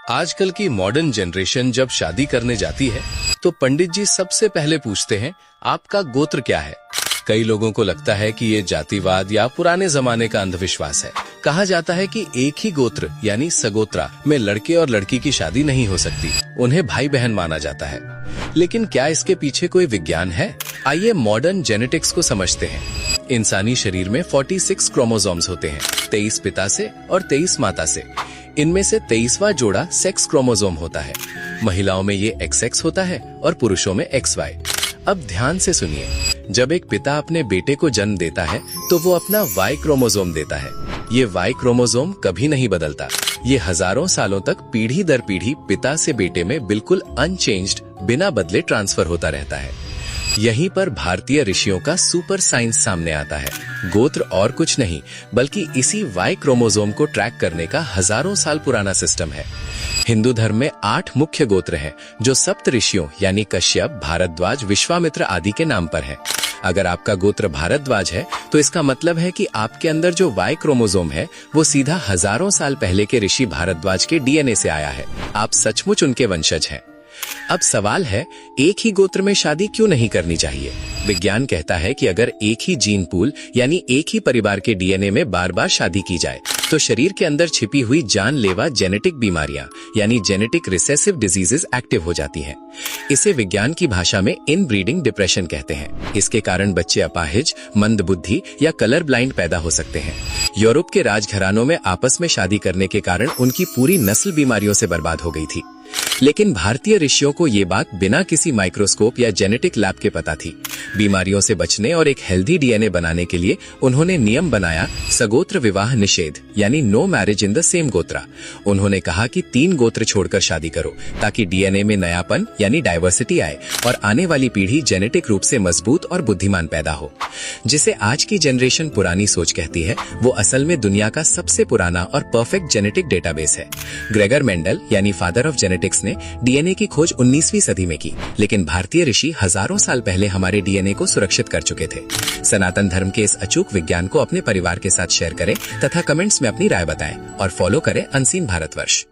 आजकल की modern generation जब शादी करने जाती है तो पंडित जी सबसे पहले पूछते हैं आपका गोत्र क्या है। कई लोगों को लगता है कि ये जातिवाद या पुराने जमाने का अंधविश्वास है। कहा जाता है कि एक ही गोत्र यानी सगोत्रा में लड़के और लड़की की शादी नहीं हो सकती, उन्हें भाई बहन माना जाता है। लेकिन क्या इसके पीछे कोई विज्ञान है? आइए मॉडर्न जेनेटिक्स को समझते हैं। इंसानी शरीर में 46 क्रोमोसोम्स होते हैं, 23 पिता से और 23 माता से। इनमें से 23वां जोड़ा सेक्स क्रोमोसोम होता है। महिलाओं में ये XX होता है और पुरुषों में XY। अब ध्यान से सुनिए, जब एक पिता अपने बेटे को जन्म देता है तो वो अपना Y क्रोमोसोम देता है। ये Y क्रोमोसोम कभी नहीं बदलता। ये हजारों सालों तक पीढ़ी दर पीढ़ी पिता से बेटे में बिल्कुल अनचेंज्ड, बिना बदले ट्रांसफर होता रहता है। यहीं पर भारतीय ऋषियों का सुपर साइंस सामने आता है। गोत्र और कुछ नहीं बल्कि इसी Y क्रोमोसोम को ट्रैक करने का हजारों साल पुराना सिस्टम है। हिंदू धर्म में 8 मुख्य गोत्र हैं जो सप्त ऋषियों यानी कश्यप, भारद्वाज, विश्वामित्र आदि के नाम पर है। अगर आपका गोत्र भारद्वाज है तो इसका मतलब है कि आपके अंदर जो Y क्रोमोसोम है वो सीधा हजारों साल पहले के ऋषि भारद्वाज के DNA से आया है। आप सचमुच उनके वंशज हैं। अब सवाल है, एक ही गोत्र में शादी क्यों नहीं करनी चाहिए? विज्ञान कहता है कि अगर एक ही जीन पूल यानी एक ही परिवार के DNA में बार बार शादी की जाए तो शरीर के अंदर छिपी हुई जानलेवा जेनेटिक बीमारियां यानी जेनेटिक रिसेसिव डिजीजेस एक्टिव हो जाती हैं। इसे विज्ञान की भाषा में इनब्रीडिंग डिप्रेशन कहते हैं। इसके कारण बच्चे अपाहिज, मंदबुद्धि या कलर ब्लाइंड पैदा हो सकते हैं। यूरोप के राजघरानों में आपस में शादी करने के कारण उनकी पूरी नस्ल बीमारियों से बर्बाद हो गई थी। लेकिन भारतीय ऋषियों को ये बात बिना किसी माइक्रोस्कोप या जेनेटिक लैब के पता थी। बीमारियों से बचने और एक हेल्दी DNA बनाने के लिए उन्होंने नियम बनाया सगोत्र विवाह निषेध यानी no marriage in the same gotra. उन्होंने कहा कि 3 गोत्र छोड़कर शादी करो ताकि DNA में नयापन यानी डाइवर्सिटी आए और आने वाली पीढ़ी जेनेटिक रूप से मजबूत और बुद्धिमान पैदा हो। जिसे आज की जनरेशन पुरानी सोच कहती है, वो असल में दुनिया का सबसे पुराना और परफेक्ट जेनेटिक डेटाबेस है। ग्रेगर मेंडल यानी फादर ऑफ जेनेटिक्स ने DNA की खोज 19वीं सदी में की, लेकिन भारतीय ऋषि हजारों साल पहले हमारे DNA को सुरक्षित कर चुके थे। सनातन धर्म के इस अचूक विज्ञान को अपने परिवार के साथ शेयर करें तथा कमेंट्स में अपनी राय बताएं और फॉलो करें अनसीन भारतवर्ष।